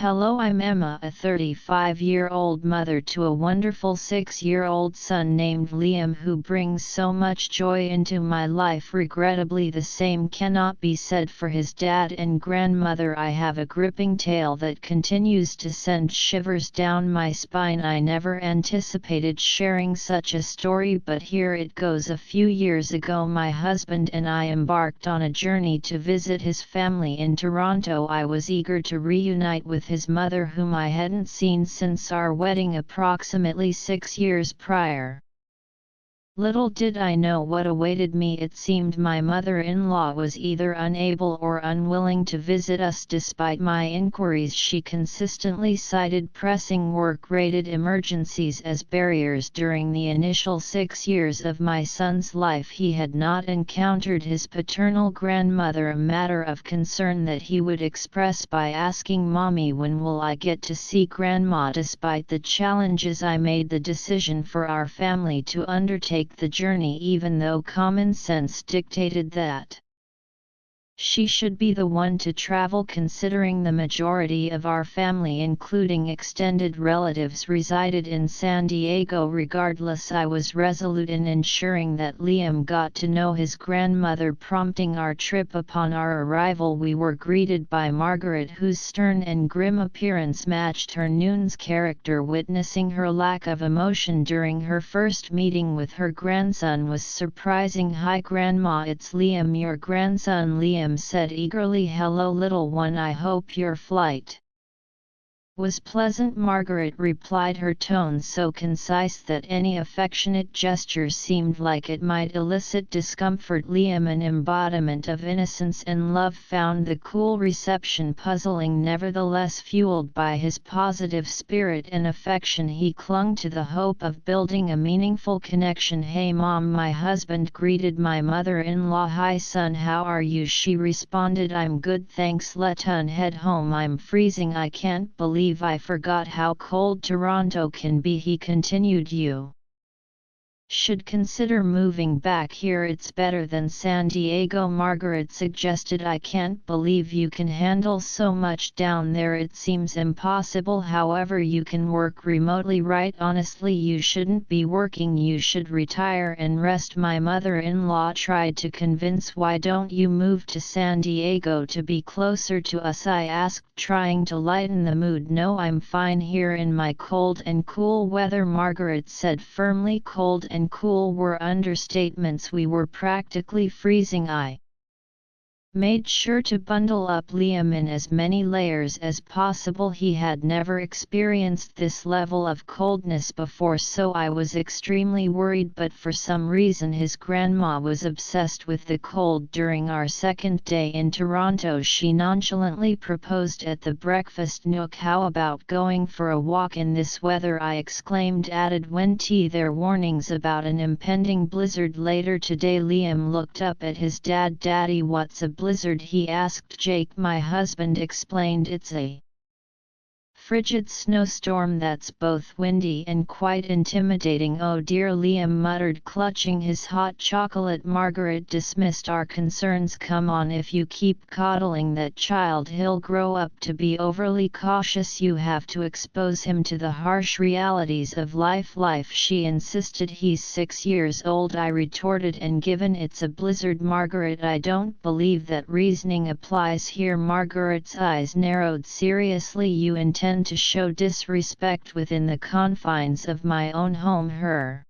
Hello, I'm Emma, a 35-year-old mother to a wonderful 6-year-old son named Liam who brings so much joy into my life. Regrettably, the same cannot be said for his dad and grandmother. I have a gripping tale that continues to send shivers down my spine. I never anticipated sharing such a story, but here it goes. A few years ago, my husband and I embarked on a journey to visit his family in Toronto. I was eager to reunite with his mother, whom I hadn't seen since our wedding approximately 6 years prior. Little did I know what awaited me. It seemed my mother-in-law was either unable or unwilling to visit us. Despite my inquiries, she consistently cited pressing work-related emergencies as barriers. During the initial 6 years of my son's life, he had not encountered his paternal grandmother, a matter of concern that he would express by asking, "Mommy, when will I get to see Grandma?" Despite the challenges, I made the decision for our family to undertake the journey, even though common sense dictated that she should be the one to travel, considering the majority of our family, including extended relatives, resided in San Diego. Regardless, I was resolute in ensuring that Liam got to know his grandmother. Prompting our trip, upon our arrival we were greeted by Margaret, whose stern and grim appearance matched her nuns character. Witnessing her lack of emotion during her first meeting with her grandson was surprising. "Hi Grandma, it's Liam, your grandson." Liam said eagerly. "Hello little one, I hope your flight was pleasant." Margaret replied, her tone so concise that any affectionate gesture seemed like it might elicit discomfort. Liam, an embodiment of innocence and love, found the cool reception puzzling. Nevertheless, fueled by his positive spirit and affection, he clung to the hope of building a meaningful connection. "Hey Mom," my husband greeted my mother-in-law. "Hi son, how are you?" she responded. "I'm good, thanks. Let's head home. I'm freezing. I can't believe I forgot how cold Toronto can be," he continued. "You should consider moving back here. It's better than San Diego," Margaret suggested. "I can't believe you can handle so much down there. It seems impossible. However, you can work remotely, right?" "Honestly, you shouldn't be working. You should retire and rest," my mother-in-law tried to convince. "Why don't you move to San Diego to be closer to us?" I asked, trying to lighten the mood. "No, I'm fine here in my cold and cool weather," Margaret said firmly. Cold and cool were understatements. We were practically freezing. I made sure to bundle up Liam in as many layers as possible. He had never experienced this level of coldness before, so I was extremely worried, but for some reason his grandma was obsessed with the cold. During our second day in Toronto, she nonchalantly proposed at the breakfast nook. "How about going for a walk in this weather?" I exclaimed. Added, "When their warnings about an impending blizzard later today." Liam looked up at his dad. "Daddy, what's a blizzard?" he asked. "Jake," my husband explained, "it's a frigid snowstorm that's both windy and quite intimidating." "Oh dear," Liam muttered, clutching his hot chocolate. Margaret dismissed our concerns. "Come on, if you keep coddling that child he'll grow up to be overly cautious. You have to expose him to the harsh realities of life." She insisted. "He's 6 years old," I retorted, "and given it's a blizzard." "Margaret, I don't believe that reasoning applies here." Margaret's eyes narrowed. "Seriously, you intend to show disrespect within the confines of my own home?" Her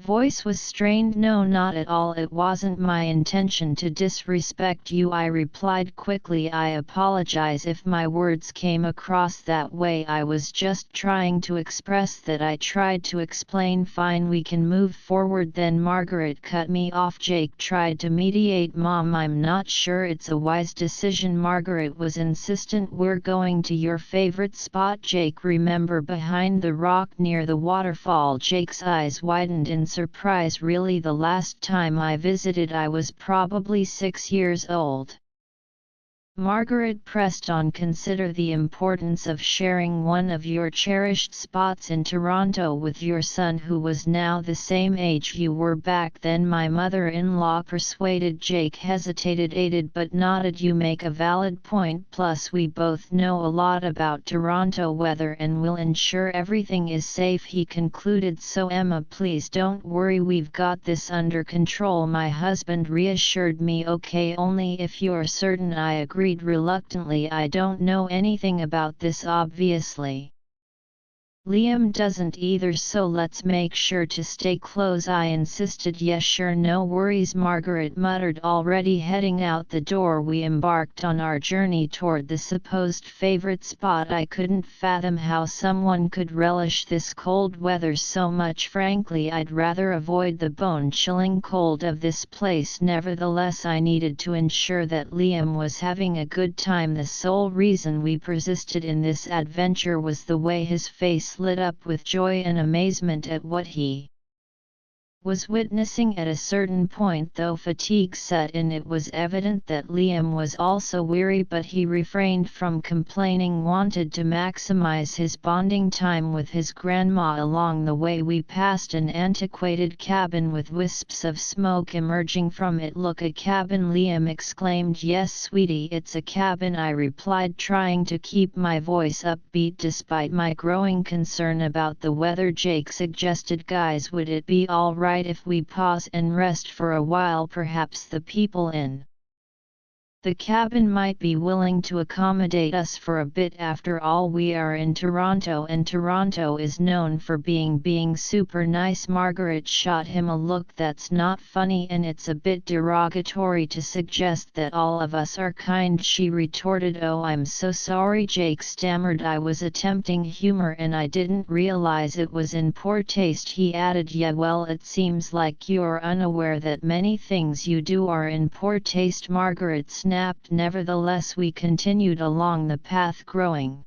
voice was strained. "No, not at all. It wasn't my intention to disrespect you," I replied quickly. "I apologize if my words came across that way. I was just trying to express that." I tried to explain. "Fine, we can move forward then." Margaret cut me off. "Jake tried to mediate." "Mom, I'm not sure it's a wise decision." Margaret was insistent. "We're going to your favorite spot, Jake. Remember, behind the rock near the waterfall?" Jake's eyes widened in surprise. "Really? The last time I visited I was probably 6 years old." Margaret pressed on. Consider the importance of sharing one of your cherished spots in Toronto with your son, who was now the same age you were back then. My mother-in-law persuaded. Jake hesitated, aided but nodded. You make a valid point, plus we both know a lot about Toronto weather and will ensure everything is safe, he concluded. So Emma, please don't worry, we've got this under control, my husband reassured me. Okay, only if you're certain, I agreed reluctantly. I don't know anything about this obviously. Liam doesn't either, so let's make sure to stay close, I insisted. Yes sure, no worries, Margaret muttered, already heading out the door. We embarked on our journey toward the supposed favorite spot. I couldn't fathom how someone could relish this cold weather so much. Frankly, I'd rather avoid the bone-chilling cold of this place. Nevertheless, I needed to ensure that Liam was having a good time. The sole reason we persisted in this adventure was the way his face lit up with joy and amazement at what he was witnessing. At a certain point, though, fatigue set in. It was evident that Liam was also weary, but he refrained from complaining, wanted to maximize his bonding time with his grandma. Along the way we passed an antiquated cabin with wisps of smoke emerging from it. Look, a cabin, Liam exclaimed. Yes sweetie, it's a cabin, I replied, trying to keep my voice upbeat despite my growing concern about the weather. Jake suggested, guys, would it be alright if we pause and rest for a while? Perhaps the people in the cabin might be willing to accommodate us for a bit. After all, we are in Toronto and Toronto is known for being super nice. Margaret shot him a look. That's not funny, and it's a bit derogatory to suggest that all of us are kind, she retorted. Oh, I'm so sorry, Jake stammered. I was attempting humor and I didn't realize it was in poor taste, he added. Yeah, well, it seems like you're unaware that many things you do are in poor taste, Margaret snapped. Nevertheless, we continued along the path, growing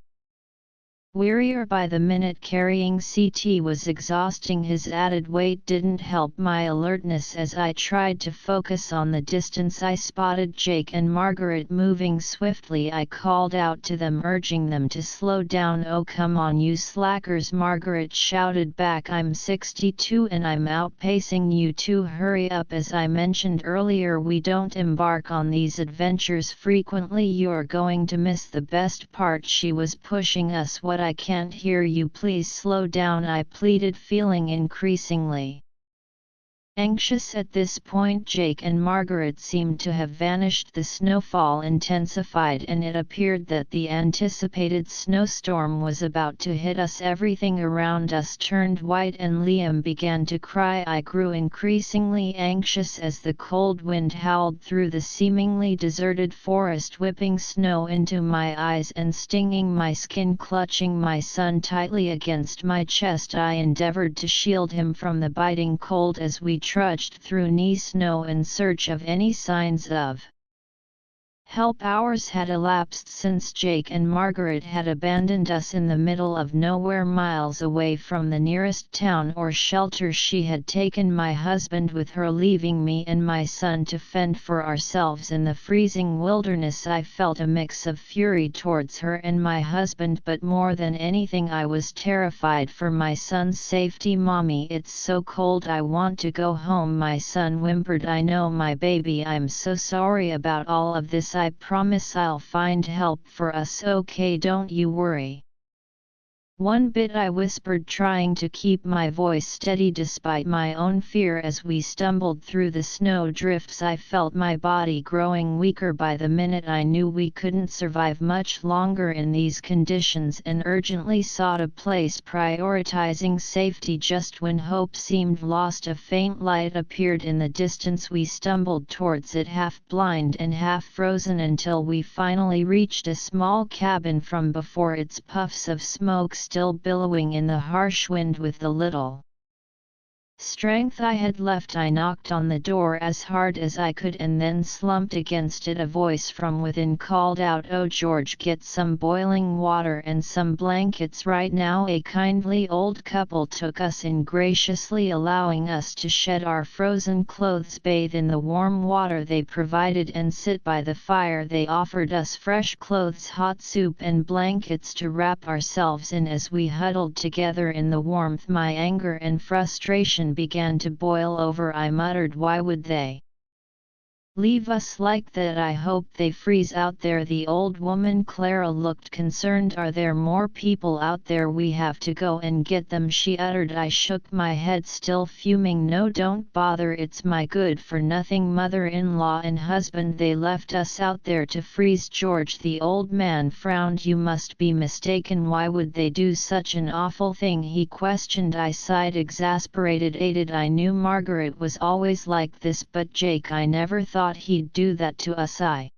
wearier by the minute. Carrying CT was exhausting. His added weight didn't help my alertness. As I tried to focus on the distance, I spotted Jake and Margaret moving swiftly. I called out to them, urging them to slow down. Oh, come on, you slackers, Margaret shouted back. I'm 62 and I'm outpacing you two. Hurry up. As I mentioned earlier, we don't embark on these adventures frequently. You're going to miss the best part. She was pushing us. What, I can't hear you, please slow down, I pleaded, feeling increasingly anxious at this point. Jake and Margaret seemed to have vanished. The snowfall intensified and it appeared that the anticipated snowstorm was about to hit us. Everything around us turned white and Liam began to cry. I grew increasingly anxious as the cold wind howled through the seemingly deserted forest, whipping snow into my eyes and stinging my skin. Clutching my son tightly against my chest, I endeavored to shield him from the biting cold as we trudged through knee snow in search of any signs of help. Hours had elapsed since Jake and Margaret had abandoned us in the middle of nowhere, miles away from the nearest town or shelter. She had taken my husband with her, leaving me and my son to fend for ourselves in the freezing wilderness. I felt a mix of fury towards her and my husband, but more than anything I was terrified for my son's safety. Mommy, it's so cold, I want to go home, my son whimpered. I know, my baby, I'm so sorry about all of this. I promise I'll find help for us. Okay, don't you worry one bit, I whispered, trying to keep my voice steady despite my own fear. As we stumbled through the snow drifts, I felt my body growing weaker by the minute. I knew we couldn't survive much longer in these conditions and urgently sought a place, prioritizing safety. Just when hope seemed lost, a faint light appeared in the distance. We stumbled towards it, half blind and half frozen, until we finally reached a small cabin. From before its puffs of smoke still billowing in the harsh wind, with the little strength I had left. I knocked on the door as hard as I could and then slumped against it. A voice from within called out, "Oh George, get some boiling water and some blankets right now." A kindly old couple took us in, graciously allowing us to shed our frozen clothes, bathe in the warm water they provided, and sit by the fire. They offered us fresh clothes, hot soup and blankets to wrap ourselves in. As we huddled together in the warmth, my anger and frustration began to boil over. I muttered, "Why would they leave us like that? I hope they freeze out there." The old woman Clara looked concerned. "Are there more people out there? We have to go and get them," she uttered. I shook my head, still fuming. "No, don't bother, it's my good-for-nothing mother-in-law and husband. They left us out there to freeze." "George," the old man frowned, "you must be mistaken. Why would they do such an awful thing?" he questioned. I sighed, exasperated. I knew Margaret was always like this, but Jake, I never thought he'd do that to us," I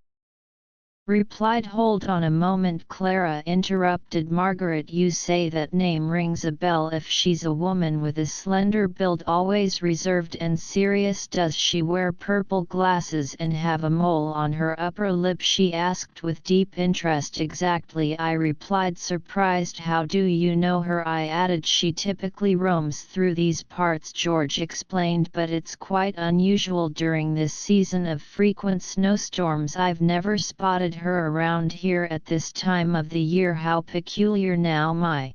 replied. "Hold on a moment," Clara interrupted. "Margaret, you say that name rings a bell. If she's a woman with a slender build, always reserved and serious, does she wear purple glasses and have a mole on her upper lip?" she asked with deep interest. "Exactly," I replied, surprised. "How do you know her?" I added. "She typically roams through these parts," George explained, "but it's quite unusual during this season of frequent snowstorms. I've never spotted her around here at this time of the year." "How peculiar. Now, my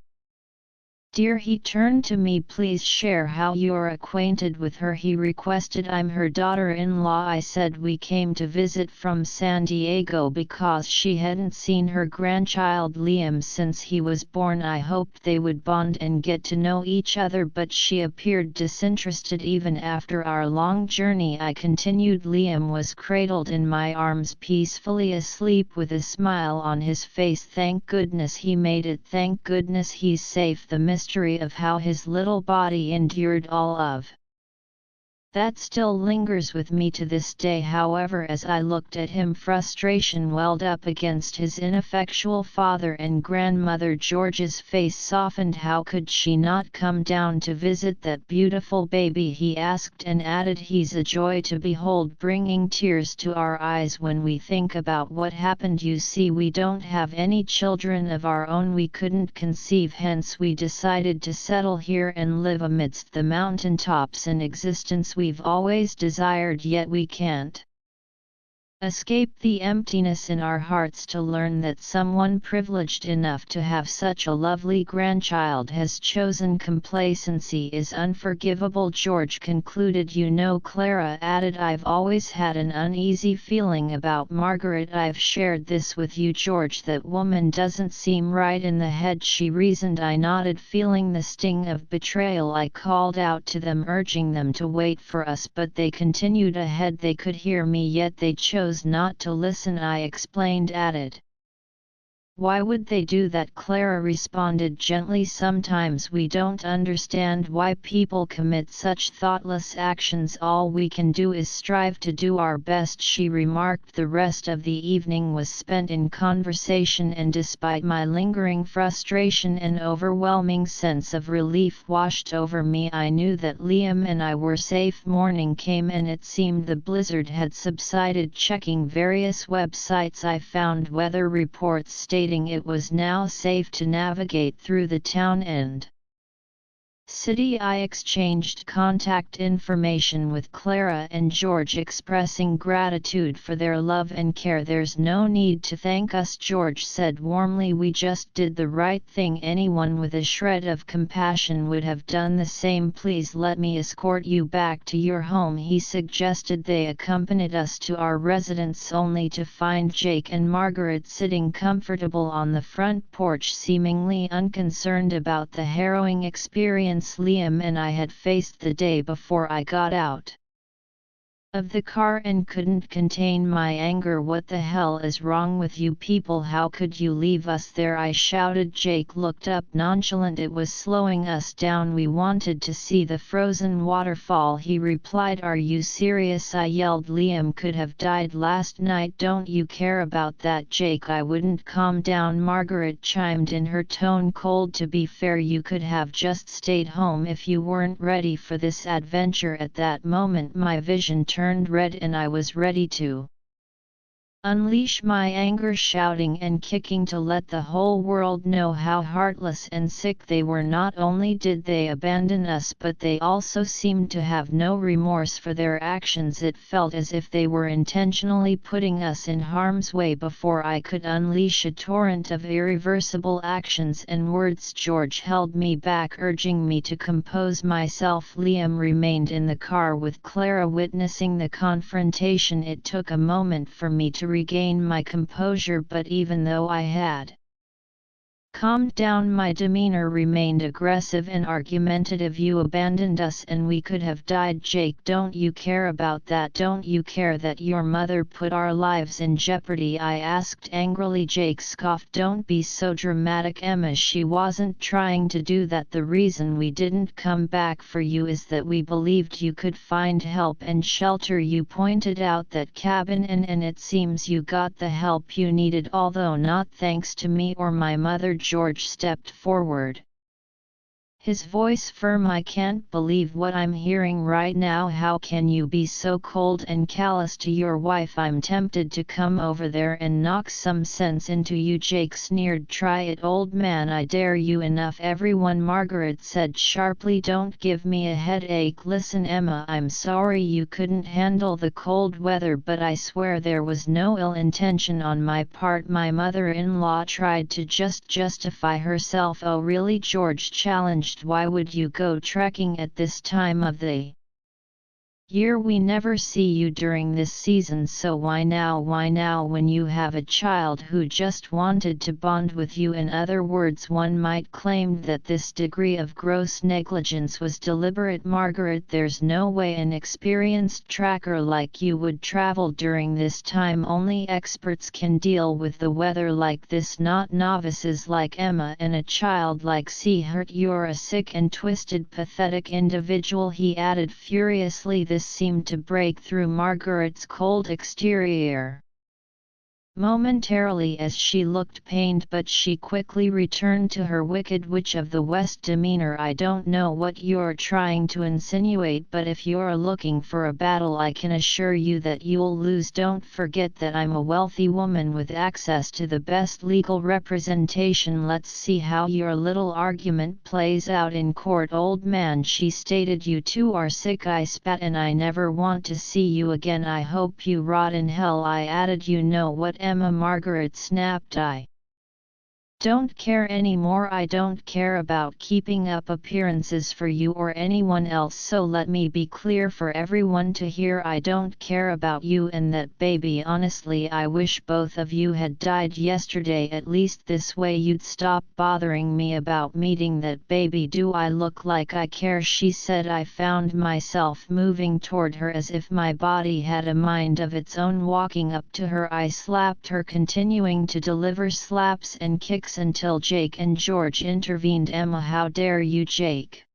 dear," he turned to me, "please share how you're acquainted with her," he requested. "I'm her daughter-in-law," I said. "We came to visit from San Diego because she hadn't seen her grandchild Liam since he was born. I hoped they would bond and get to know each other, but she appeared disinterested even after our long journey," I continued. "Liam was cradled in my arms, peacefully asleep with a smile on his face. Thank goodness he made it. Thank goodness he's safe." The mystery of how his little body endured all of that still lingers with me to this day. However, as I looked at him, frustration welled up against his ineffectual father and grandmother. George's face softened. "How could she not come down to visit that beautiful baby?" he asked, and added, "He's a joy to behold," bringing tears to our eyes when we think about what happened. "You see, we don't have any children of our own. We couldn't conceive, hence we decided to settle here and live amidst the mountaintops, an existence we've always desired, yet we can't escape the emptiness in our hearts. To learn that someone privileged enough to have such a lovely grandchild has chosen complacency is unforgivable," George concluded. "You know," Clara added, "I've always had an uneasy feeling about Margaret. I've shared this with you, George. That woman doesn't seem right in the head," she reasoned. I nodded, feeling the sting of betrayal. I called out to them, urging them to wait for us, but they continued ahead. They could hear me, yet they chose not to listen. I explained, added, "Why would they do that?" Clara responded gently, "Sometimes we don't understand why people commit such thoughtless actions. All we can do is strive to do our best," she remarked. The rest of the evening was spent in conversation, and despite my lingering frustration, an overwhelming sense of relief washed over me. I knew that Liam and I were safe. Morning came and it seemed the blizzard had subsided. Checking various websites, I found weather reports stating it was now safe to navigate through the town and city. I exchanged contact information with Clara and George, expressing gratitude for their love and care. "There's no need to thank us," George said warmly. "We just did the right thing. Anyone with a shred of compassion would have done the same. Please let me escort you back to your home," he suggested. They accompanied us to our residence, only to find Jake and Margaret sitting comfortable on the front porch, seemingly unconcerned about the harrowing experience Liam and I had faced the day before. I got out of the car and couldn't contain my anger. "What the hell is wrong with you people? How could you leave us there?" I shouted. Jake looked up nonchalant. "It was slowing us down. We wanted to see the frozen waterfall," he replied. "Are you serious?" I yelled. "Liam could have died last night. Don't you care about that, Jake?" "I wouldn't calm down," Margaret chimed in, her tone cold. "To be fair, you could have just stayed home if you weren't ready for this adventure." At that moment my vision turned red and I was ready to unleash my anger, shouting and kicking to let the whole world know how heartless and sick they were. Not only did they abandon us, but they also seemed to have no remorse for their actions. It felt as if they were intentionally putting us in harm's way. Before I could unleash a torrent of irreversible actions and words, George held me back, urging me to compose myself. Liam remained in the car with Clara, witnessing the confrontation. It took a moment for me to regain my composure, but even though I had calmed down, my demeanor remained aggressive and argumentative. "You abandoned us and we could have died, Jake. Don't you care about that? Don't you care that your mother put our lives in jeopardy?" I asked angrily. Jake scoffed. "Don't be so dramatic, Emma. She wasn't trying to do that. The reason we didn't come back for you is that we believed you could find help and shelter. You pointed out that cabin and it seems you got the help you needed, although not thanks to me or my mother." George stepped forward, his voice firm. "I can't believe what I'm hearing right now. How can you be so cold and callous to your wife? I'm tempted to come over there and knock some sense into you." Jake sneered. "Try it, old man. I dare you." "Enough, everyone," Margaret said sharply. "Don't give me a headache. Listen, Emma, I'm sorry you couldn't handle the cold weather, but I swear there was no ill intention on my part." My mother-in-law tried to justify herself. "Oh really?" George challenged. "Why would you go trekking at this time of the year? We never see you during this season, so why now? Why now when you have a child who just wanted to bond with you?" In other words, one might claim that this degree of gross negligence was deliberate. "Margaret, there's no way an experienced tracker like you would travel during this time. Only experts can deal with the weather like this, not novices like Emma and a child like Seahurt. You're a sick and twisted, pathetic individual," he added furiously. This seemed to break through Margaret's cold exterior momentarily as she looked pained, but she quickly returned to her Wicked Witch of the West demeanor. "I don't know what you're trying to insinuate, but if you're looking for a battle, I can assure you that you'll lose. Don't forget that I'm a wealthy woman with access to the best legal representation. Let's see how your little argument plays out in court, old man," she stated. "You two are sick," I spat, "and I never want to see you again. I hope you rot in hell," I added. "You know what, Emma?" Margaret snapped. "I don't care anymore. I don't care about keeping up appearances for you or anyone else, so let me be clear for everyone to hear. I don't care about you and that baby. Honestly, I wish both of you had died yesterday. At least this way you'd stop bothering me about meeting that baby. Do I look like I care?" she said. I found myself moving toward her as if my body had a mind of its own. Walking up to her, I slapped her, continuing to deliver slaps and kicks until Jake and George intervened. "Emma, how dare you?" Jake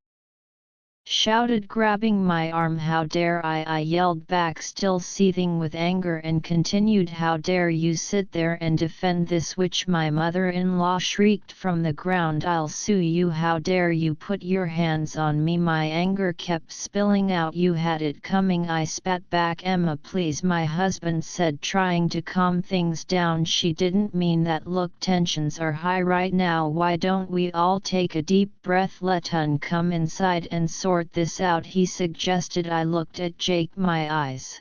shouted, grabbing my arm. "How dare I yelled back, still seething with anger, and continued, "How dare you sit there and defend this witch?" My mother-in-law shrieked from the ground, "I'll sue you. How dare you put your hands on me?" My anger kept spilling out. "You had it coming," I spat back. "Emma, please," my husband said, trying to calm things down. "She didn't mean that. Look, tensions are high right now. Why don't we all take a deep breath? Let us come inside and sort this out," he suggested. I looked at Jake, my eyes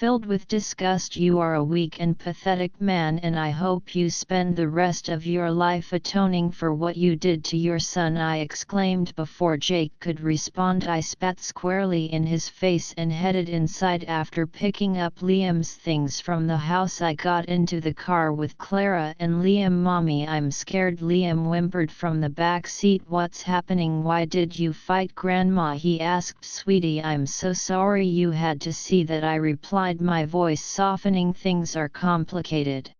Filled with disgust, you are a weak and pathetic man, and I hope you spend the rest of your life atoning for what you did to your son, I exclaimed. Before Jake could respond, I spat squarely in his face and headed inside. After picking up Liam's things from the house, I got into the car with Clara and Liam. Mommy, I'm scared, Liam whimpered from the back seat. What's happening? Why did you fight Grandma? He asked. Sweetie, I'm so sorry you had to see that, I replied, my voice softening. Things are complicated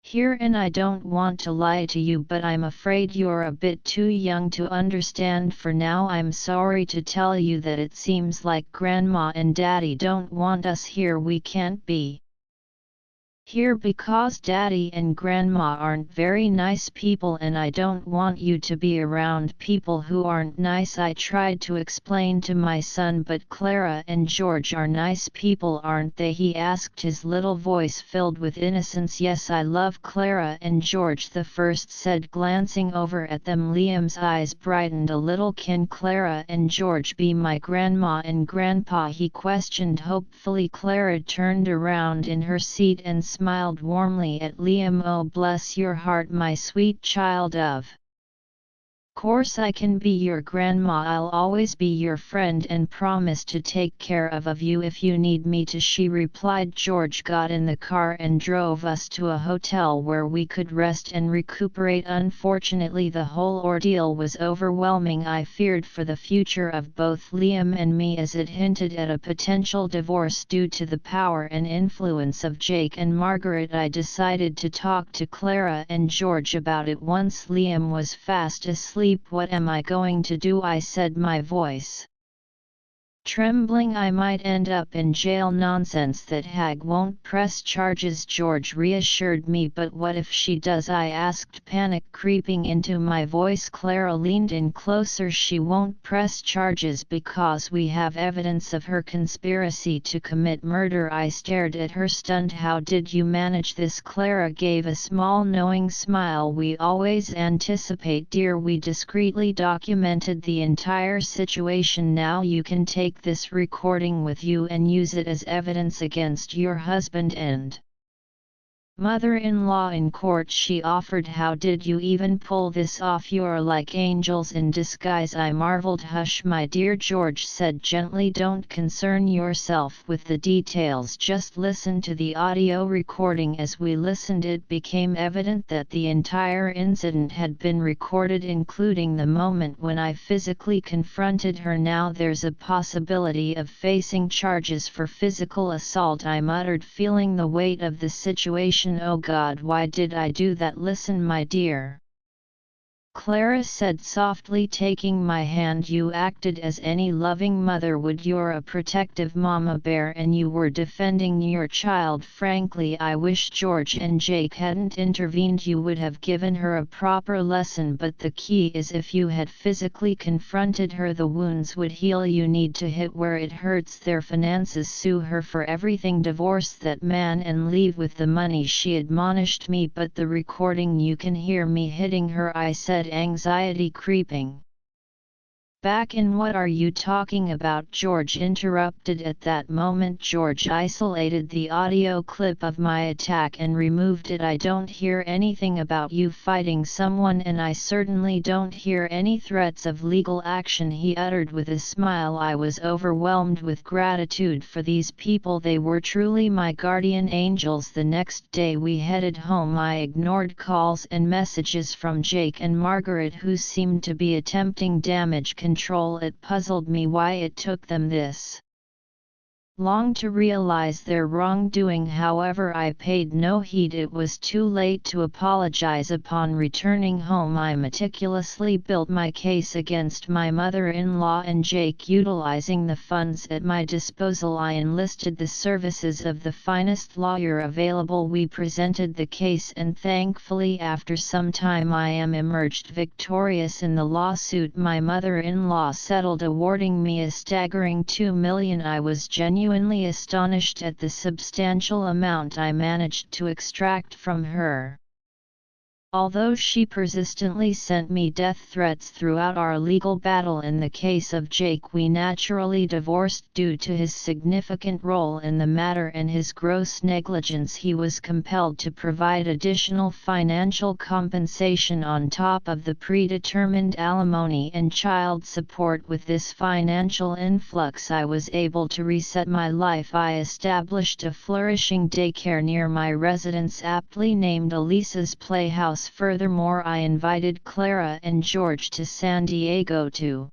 here and I don't want to lie to you, but I'm afraid you're a bit too young to understand for now. I'm sorry to tell you that it seems like Grandma and Daddy don't want us here. We can't be here because Daddy and Grandma aren't very nice people, and I don't want you to be around people who aren't nice, I tried to explain to my son. But Clara and George are nice people, aren't they? He asked, his little voice filled with innocence. Yes, I love Clara and George, the first said, glancing over at them. Liam's eyes brightened a little. Can Clara and George be my grandma and grandpa? He questioned hopefully. Clara turned around in her seat and smiled warmly at Liam. Oh, bless your heart, my sweet child. Of course I can be your grandma. I'll always be your friend and promise to take care of you if you need me to, she replied. George got in the car and drove us to a hotel where we could rest and recuperate. Unfortunately, the whole ordeal was overwhelming. I feared for the future of both Liam and me, as it hinted at a potential divorce due to the power and influence of Jake and Margaret. I decided to talk to Clara and George about it once Liam was fast asleep. What am I going to do? I said, my voice trembling. I might end up in jail. Nonsense, that hag won't press charges, George reassured me. But what if she does? I asked, panic creeping into my voice. Clara leaned in closer. She won't press charges because we have evidence of her conspiracy to commit murder. I stared at her, stunned. How did you manage this? Clara gave a small knowing smile. We always anticipate, dear. We discreetly documented the entire situation. Now you can take this recording with you and use it as evidence against your husband and mother-in-law in court, she offered. How did you even pull this off? You're like angels in disguise, I marveled. Hush, my dear, George said gently. Don't concern yourself with the details, just listen to the audio recording. As we listened, it became evident that the entire incident had been recorded, including the moment when I physically confronted her. Now there's a possibility of facing charges for physical assault, I muttered, feeling the weight of the situation. Oh God, why did I do that? Listen, my dear, Clara said softly, taking my hand. You acted as any loving mother would. You're a protective mama bear and you were defending your child. Frankly, I wish George and Jake hadn't intervened. You would have given her a proper lesson, but the key is if you had physically confronted her, the wounds would heal. You need to hit where it hurts. Their finances, sue her for everything, divorce that man and leave with the money, she admonished me. But the recording, you can hear me hitting her, I said, anxiety creeping back in. What are you talking about? George interrupted. At that moment, George isolated the audio clip of my attack and removed it. I don't hear anything about you fighting someone, and I certainly don't hear any threats of legal action, he uttered with a smile. I was overwhelmed with gratitude for these people. They were truly my guardian angels. The next day we headed home. I ignored calls and messages from Jake and Margaret, who seemed to be attempting damage control. It puzzled me why it took them this long to realize their wrongdoing. However, I paid no heed. It was too late to apologize. Upon returning home, I meticulously built my case against my mother-in-law and Jake. Utilizing the funds at my disposal, I enlisted the services of the finest lawyer available. We presented the case, and thankfully after some time I emerged victorious in the lawsuit. My mother-in-law settled, awarding me a staggering $2 million. I was genuinely astonished at the substantial amount I managed to extract from her. Although she persistently sent me death threats throughout our legal battle in the case of Jake, we naturally divorced due to his significant role in the matter and his gross negligence. He was compelled to provide additional financial compensation on top of the predetermined alimony and child support. With this financial influx, I was able to reset my life. I established a flourishing daycare near my residence, aptly named Elisa's Playhouse. Furthermore, I invited Clara and George to San Diego to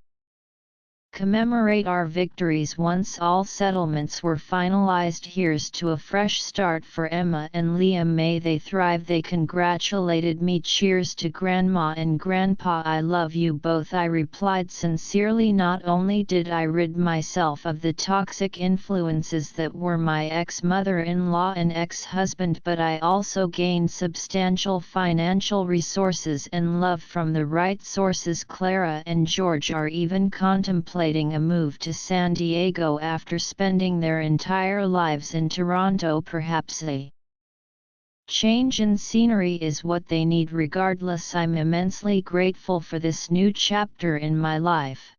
commemorate our victories once all settlements were finalized. Here's to a fresh start for Emma and Liam. May they thrive. They congratulated me. Cheers to Grandma and Grandpa. I love you both, I replied sincerely. Not only did I rid myself of the toxic influences that were my ex-mother-in-law and ex-husband, but I also gained substantial financial resources and love from the right sources. Clara and George are even contemplating a move to San Diego after spending their entire lives in Toronto. Perhaps a change in scenery is what they need. Regardless, I'm immensely grateful for this new chapter in my life.